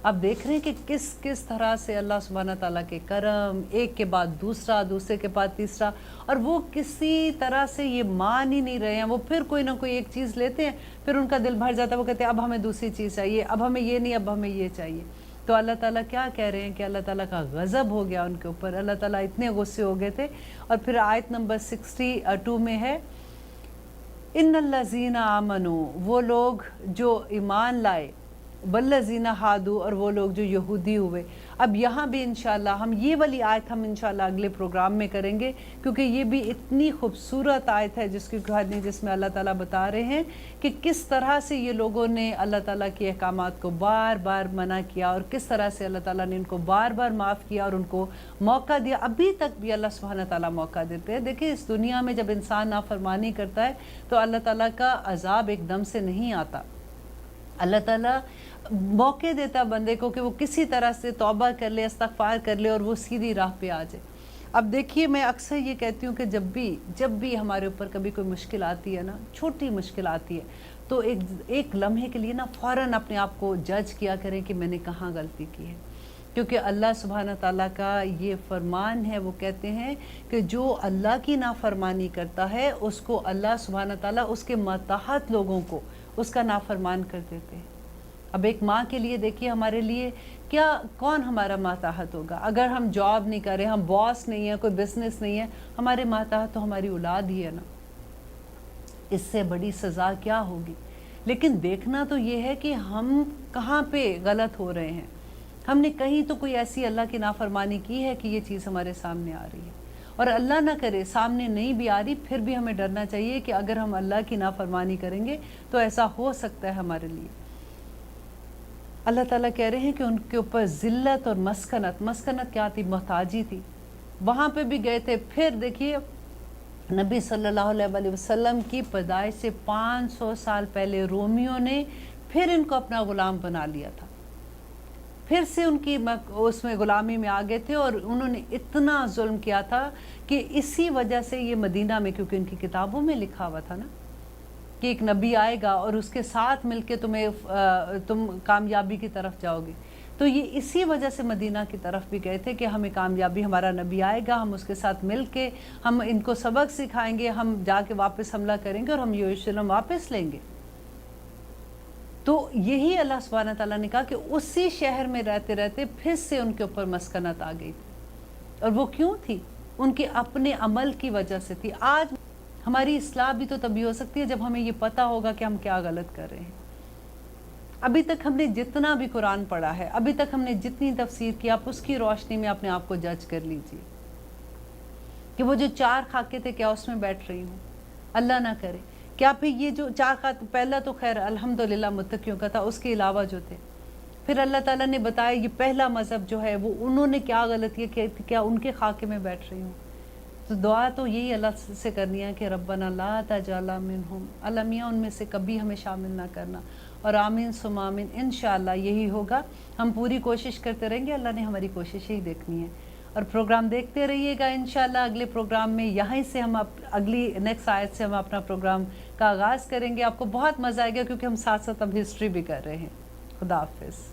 आप देख रहे हैं कि किस किस तरह से अल्लाह सुब्हाना ताला के करम, एक के बाद दूसरा, दूसरे के बाद तीसरा, और वो किसी तरह से ये मान ही नहीं रहे हैं। वो फिर कोई ना कोई एक चीज़ लेते हैं, फिर उनका दिल भर जाता है, वो कहते हैं अब हमें दूसरी चीज़ चाहिए, अब हमें ये नहीं, अब हमें ये चाहिए। तो अल्लाह ताला क्या कह रहे हैं कि अल्लाह ताला का गज़ब हो गया उनके ऊपर, अल्लाह ताला इतने गुस्से हो गए थे। और फिर आयत नंबर 62 में है, इन्नल्लज़ीना आमनू, वो लोग जो ईमान लाए, वल्लज़ीना हादू, और वो लोग जो यहूदी हुए। अब यहाँ भी इंशाअल्लाह हम ये वाली आयत हम इंशाअल्लाह अगले प्रोग्राम में करेंगे, क्योंकि ये भी इतनी खूबसूरत आयत है जिसकी कहानी, जिसमें अल्लाह ताला बता रहे हैं कि किस तरह से ये लोगों ने अल्लाह ताला के अहकामात को बार बार मना किया, और किस तरह से अल्लाह ताला ने इनको बार बार माफ़ किया और उनको मौका दिया। अभी तक भी अल्लाह सुब्हाना ताला मौका देते हैं। देखिए, इस दुनिया में जब इंसान नाफरमानी करता है तो अल्लाह ताला का अज़ाब एकदम से नहीं आता। अल्लाह ताला मौके देता बंदे को कि वो किसी तरह से तौबा कर ले, इस्तग़फ़ार कर ले, और वो सीधी राह पे आ जाए। अब देखिए, मैं अक्सर ये कहती हूँ कि जब भी हमारे ऊपर कभी कोई मुश्किल आती है ना, छोटी मुश्किल आती है, तो एक लम्हे के लिए ना फ़ौरन अपने आप को जज किया करें कि मैंने कहाँ गलती की है। क्योंकि अल्लाह सुब्हाना ताला का ये फरमान है, वो कहते हैं कि जो अल्लाह की नाफरमानी करता है उसको अल्लाह सुब्हाना ताला उसके मातहत लोगों को उसका नाफरमान कर देते हैं। अब एक माँ के लिए देखिए, हमारे लिए कौन हमारा मातहत होगा? अगर हम जॉब नहीं कर रहे, हम बॉस नहीं है, कोई बिजनेस नहीं है, हमारे मातहत तो हमारी औलाद ही है ना। इससे बड़ी सज़ा क्या होगी? लेकिन देखना तो ये है कि हम कहाँ पे गलत हो रहे हैं। हमने कहीं तो कोई ऐसी अल्लाह की नाफरमानी की है कि ये चीज़ हमारे सामने आ रही है। और अल्लाह ना करे सामने नहीं भी आ रही, फिर भी हमें डरना चाहिए कि अगर हम अल्लाह की नाफरमानी करेंगे तो ऐसा हो सकता है हमारे लिए। अल्लाह ताला कह रहे हैं कि उनके ऊपर ज़िल्लत और मस्कनत क्या थी? मोहताजी थी। वहाँ पे भी गए थे। फिर देखिए, नबी सल्लल्लाहु अलैहि वसल्लम की पैदाइश से 500 साल पहले रोमियों ने फिर इनको अपना ग़ुलाम बना लिया था। फिर से उनकी उसमें ग़ुलामी में आ गए थे, और उन्होंने इतना जुल्म किया था कि इसी वजह से ये मदीना में, क्योंकि उनकी किताबों में लिखा हुआ था ना कि एक नबी आएगा और उसके साथ मिलके तुम कामयाबी की तरफ जाओगे, तो ये इसी वजह से मदीना की तरफ भी गए थे कि हमें कामयाबी, हमारा नबी आएगा, हम उसके साथ मिलके हम इनको सबक सिखाएंगे, हम जाके वापस हमला करेंगे और हम यरूशलेम वापस लेंगे। तो यही अल्लाह सुब्हाना ताला ने कहा कि उसी शहर में रहते रहते फिर से उनके ऊपर मस्कनत आ गई थी। और वो क्यों थी? उनके अपने अमल की वजह से थी। आज हमारी इस्लाह भी तो तभी हो सकती है जब हमें ये पता होगा कि हम क्या गलत कर रहे हैं। अभी तक हमने जितना भी कुरान पढ़ा है, अभी तक हमने जितनी तफसीर की, आप उसकी रोशनी में अपने आप को जज कर लीजिए कि वो जो 4 खाके थे, क्या उसमें बैठ रही हूँ? अल्लाह ना करे। क्या फिर ये जो 4 खाके, पहला तो खैर अल्हम्दुलिल्लाह मुत्तकियों का था, उसके अलावा जो थे, फिर अल्लाह ताला ने बताया ये पहला मज़हब जो है वो उन्होंने क्या गलती है, क्या उनके खाके में बैठ रही हूँ? तो दुआ तो यही अल्लाह से करनी है कि रब्बना ला तजअलना मिनहुम, अल्लाह मियाँ उनमें से कभी हमें शामिल ना करना। और आमीन सुम्मा आमीन, इंशाअल्लाह यही होगा। हम पूरी कोशिश करते रहेंगे, अल्लाह ने हमारी कोशिश ही देखनी है। और प्रोग्राम देखते रहिएगा इंशाअल्लाह। अगले प्रोग्राम में यहीं से हम अगली नेक्स्ट आयत से हम अपना प्रोग्राम का आगाज़ करेंगे। आपको बहुत मज़ा आएगा क्योंकि हम साथ साथ अब हिस्ट्री भी कर रहे हैं। खुदा हाफिज़।